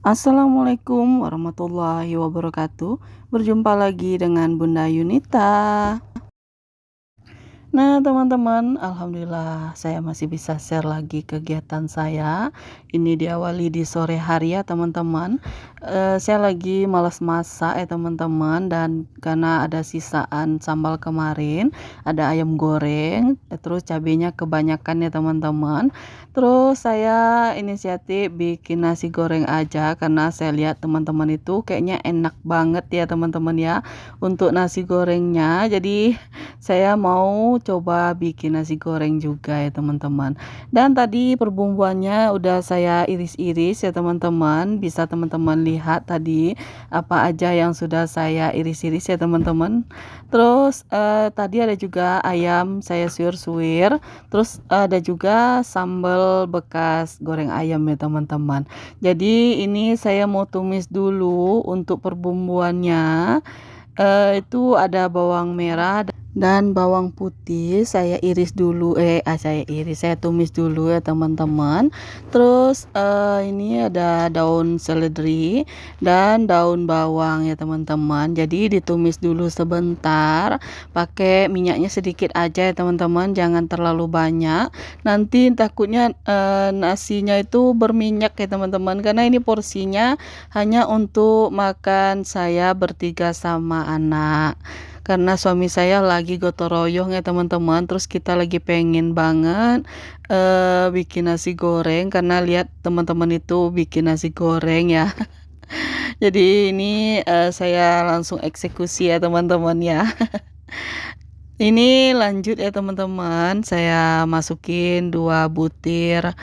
Assalamualaikum warahmatullahi wabarakatuh. Berjumpa lagi dengan Bunda Yunita. Nah, teman-teman, alhamdulillah saya masih bisa share lagi kegiatan saya. Ini diawali di sore hari ya, teman-teman. Saya lagi malas masak ya, teman-teman, dan karena ada sisaan sambal kemarin, ada ayam goreng, terus cabenya kebanyakan ya, teman-teman. Terus saya inisiatif bikin nasi goreng aja karena saya lihat teman-teman itu kayaknya enak banget ya, teman-teman ya, untuk nasi gorengnya. Jadi saya mau coba bikin nasi goreng juga ya, teman-teman. Dan tadi perbumbuannya udah saya iris-iris ya, teman-teman. Bisa teman-teman lihat tadi apa aja yang sudah saya iris-iris ya, teman-teman. Terus tadi ada juga ayam saya suwir-suwir. Terus ada juga sambal bekas goreng ayam ya, teman-teman. Jadi ini saya mau tumis dulu untuk perbumbuannya. Itu ada bawang merah dan bawang putih saya iris dulu, saya tumis dulu ya, teman-teman. Terus ini ada daun seledri dan daun bawang ya, teman-teman. Jadi ditumis dulu sebentar, pakai minyaknya sedikit aja ya, teman-teman, jangan terlalu banyak. Nanti takutnya nasinya itu berminyak ya, teman-teman, karena ini porsinya hanya untuk makan saya bertiga sama anak. Karena suami saya lagi gotong royong ya, teman-teman. Terus kita lagi pengen banget bikin nasi goreng karena lihat teman-teman itu bikin nasi goreng ya. Jadi ini saya langsung eksekusi ya, teman-teman ya. Ini lanjut ya, teman-teman. Saya masukin 2 butir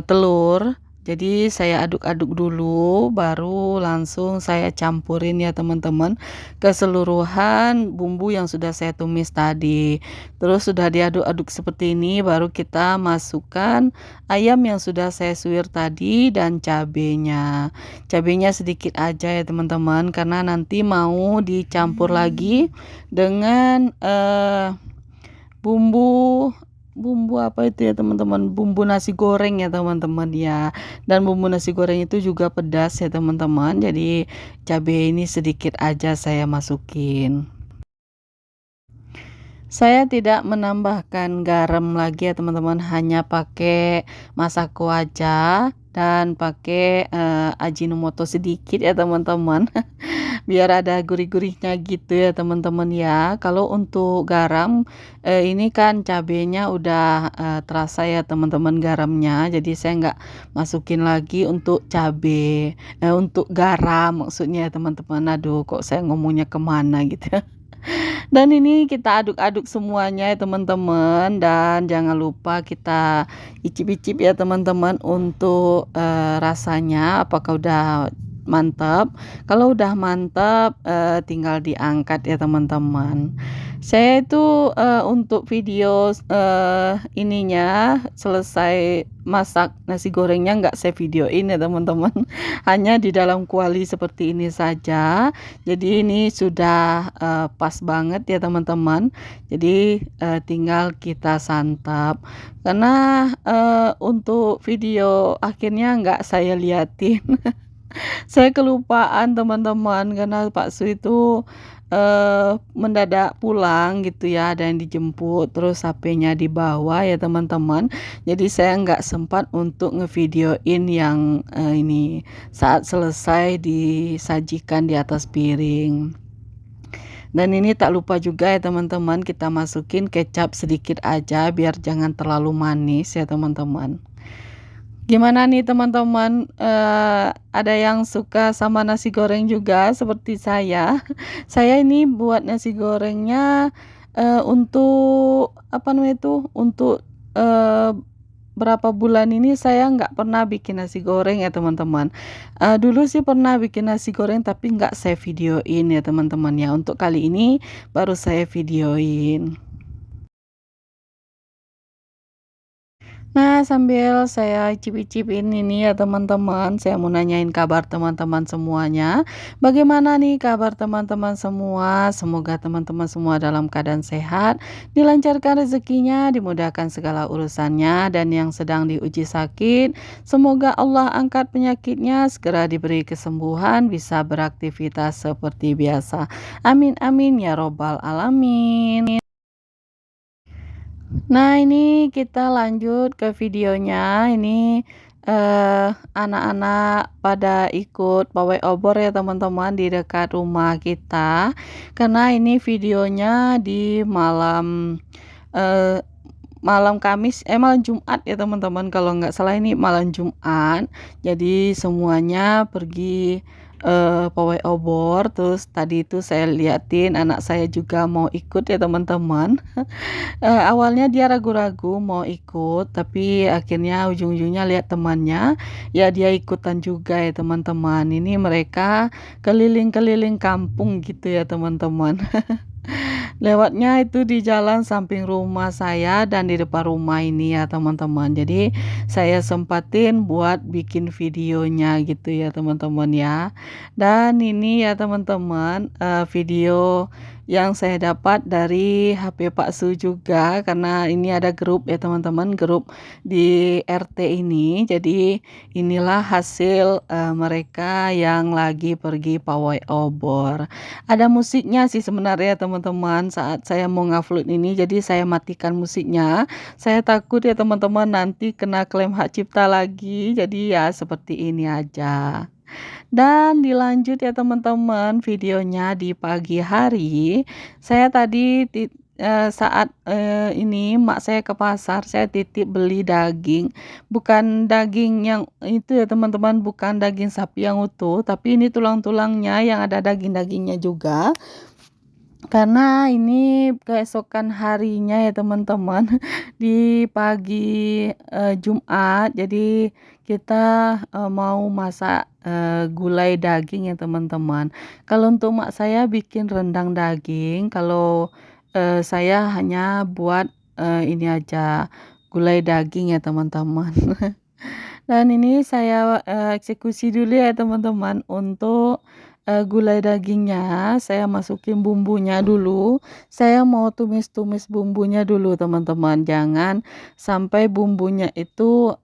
telur. Jadi saya aduk-aduk dulu, baru langsung saya campurin ya, teman-teman, keseluruhan bumbu yang sudah saya tumis tadi. Terus sudah diaduk-aduk seperti ini, baru kita masukkan ayam yang sudah saya suwir tadi dan cabenya. Cabenya sedikit aja ya, teman-teman, karena nanti mau dicampur lagi dengan bumbu bumbu apa itu ya, teman-teman, bumbu nasi goreng ya, teman-teman ya. Dan bumbu nasi goreng itu juga pedas ya, teman-teman, jadi cabai ini sedikit aja saya masukin. Saya tidak menambahkan garam lagi ya, teman-teman, hanya pakai masako aja dan pakai Ajinomoto sedikit ya, teman-teman. Biar ada gurih-gurihnya gitu ya, teman-teman ya. Kalau untuk garam ini kan cabenya udah terasa ya, teman-teman, garamnya. Jadi saya nggak masukin lagi untuk cabe, untuk garam maksudnya ya, teman-teman. Aduh, kok saya ngomongnya kemana gitu. Dan ini kita aduk-aduk semuanya ya, teman-teman, dan jangan lupa kita icip-icip ya, teman-teman, untuk rasanya apakah udah mantap. Kalau udah mantap tinggal diangkat ya, teman-teman. Saya itu untuk video ininya selesai masak nasi gorengnya nggak saya videoin ya, teman-teman. Hanya di dalam kuali seperti ini saja. Jadi ini sudah pas banget ya, teman-teman. Jadi tinggal kita santap. Karena untuk video akhirnya nggak saya liatin. Saya kelupaan, teman-teman, karena Pak Su itu mendadak pulang gitu ya, ada yang dijemput, terus HP-nya dibawa ya, teman-teman. Jadi saya nggak sempat untuk ngevideoin yang ini saat selesai disajikan di atas piring. Dan ini tak lupa juga ya, teman-teman, kita masukin kecap sedikit aja biar jangan terlalu manis ya, teman-teman. Gimana nih, teman-teman, ada yang suka sama nasi goreng juga seperti saya? Saya ini buat nasi gorengnya untuk apa namanya itu, untuk berapa bulan ini saya nggak pernah bikin nasi goreng ya, teman-teman. Dulu sih pernah bikin nasi goreng tapi nggak saya videoin ya, teman-teman ya. Untuk kali ini baru saya videoin. Nah, sambil saya icip-icipin ini ya teman-teman, saya mau nanyain kabar teman-teman semuanya. Bagaimana nih kabar teman-teman semua? Semoga teman-teman semua dalam keadaan sehat, dilancarkan rezekinya, dimudahkan segala urusannya, dan yang sedang diuji sakit, semoga Allah angkat penyakitnya, segera diberi kesembuhan, bisa beraktivitas seperti biasa. Amin amin ya robbal alamin. Nah, ini kita lanjut ke videonya. Ini anak-anak pada ikut pawai obor ya teman-teman di dekat rumah kita. Karena ini videonya di malam eh, malam Jumat ya teman-teman, kalau nggak salah ini malam Jumat. Jadi semuanya pergi pawai obor. Terus tadi itu saya liatin anak saya juga mau ikut ya teman-teman. Awalnya dia ragu-ragu mau ikut, tapi akhirnya ujung-ujungnya lihat temannya, ya dia ikutan juga ya teman-teman. Ini mereka keliling-keliling kampung gitu ya teman-teman. Lewatnya itu di jalan samping rumah saya dan di depan rumah ini ya teman-teman. Jadi saya sempatin buat bikin videonya gitu ya teman-teman ya. Dan ini ya teman-teman, video yang saya dapat dari HP Pak Su juga, karena ini ada grup ya teman-teman, grup di RT ini. Jadi inilah hasil mereka yang lagi pergi pawai obor. Ada musiknya sih sebenarnya teman-teman saat saya mau ngupload ini, jadi saya matikan musiknya. Saya takut ya teman-teman nanti kena klaim hak cipta lagi. Jadi ya seperti ini aja. Dan dilanjut ya teman-teman videonya di pagi hari. Saya tadi saat ini mak saya ke pasar, saya titip beli daging. Bukan daging yang itu ya teman-teman, bukan daging sapi yang utuh, tapi ini tulang-tulangnya yang ada daging-dagingnya juga. Karena ini keesokan harinya ya teman-teman, di pagi Jumat, jadi kita mau masak gulai daging ya teman-teman. Kalau untuk mak saya bikin rendang daging, kalau saya hanya buat ini aja, gulai daging ya teman-teman. Dan ini saya eksekusi dulu ya teman-teman. Untuk gulai dagingnya saya masukin bumbunya dulu. Saya mau tumis-tumis bumbunya dulu teman-teman. Jangan sampai bumbunya itu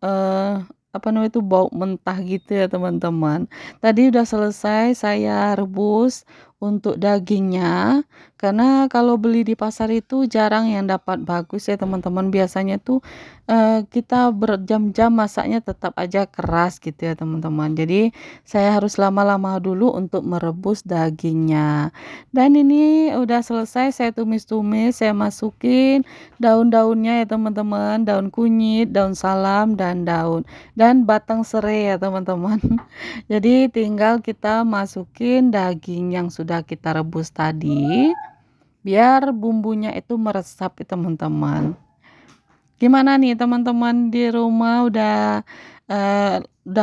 apa namanya itu bau mentah gitu ya teman-teman. Tadi udah selesai saya rebus untuk dagingnya. Karena kalau beli di pasar itu jarang yang dapat bagus ya teman-teman. Biasanya tuh kita berjam-jam masaknya tetap aja keras gitu ya teman-teman. Jadi saya harus lama-lama dulu untuk merebus dagingnya. Dan ini udah selesai, saya tumis-tumis, saya masukin daun-daunnya ya teman-teman, daun kunyit, daun salam, dan batang serai ya teman-teman. Jadi tinggal kita masukin daging yang sudah kita rebus tadi, biar bumbunya itu meresap ya teman-teman. Gimana nih teman-teman di rumah udah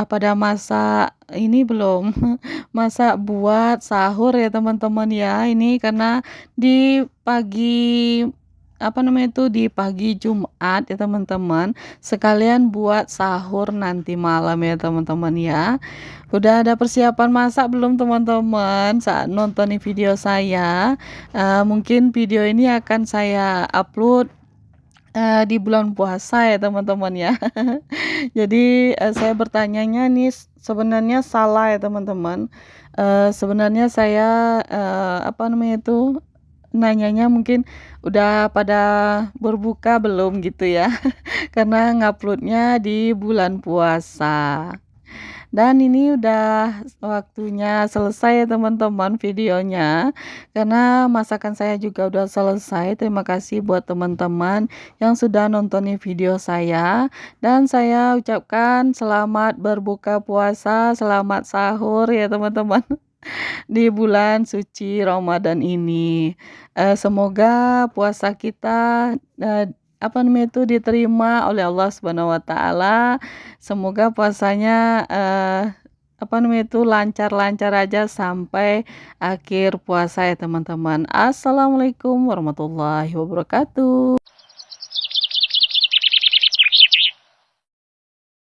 pada masak ini belum? Masak buat sahur ya teman-teman ya. Ini karena di pagi apa namanya itu di pagi Jumat ya teman-teman. Sekalian buat sahur nanti malam ya teman-teman ya. Udah ada persiapan masak belum teman-teman saat nonton video saya? Mungkin video ini akan saya upload di bulan puasa ya teman-teman ya. Jadi saya bertanyanya nih sebenarnya salah ya teman-teman. Sebenarnya saya apa namanya itu nanyanya mungkin udah pada berbuka belum gitu ya. Karena nguploadnya di bulan puasa. Dan ini udah waktunya selesai ya teman-teman videonya. Karena masakan saya juga udah selesai. Terima kasih buat teman-teman yang sudah nontonin video saya. Dan saya ucapkan selamat berbuka puasa, selamat sahur ya teman-teman. Di bulan suci Ramadan ini. Semoga puasa kita apa namanya itu diterima oleh Allah Subhanahu wa taala. Semoga puasanya apa namanya itu lancar-lancar aja sampai akhir puasa ya teman-teman. Assalamualaikum warahmatullahi wabarakatuh.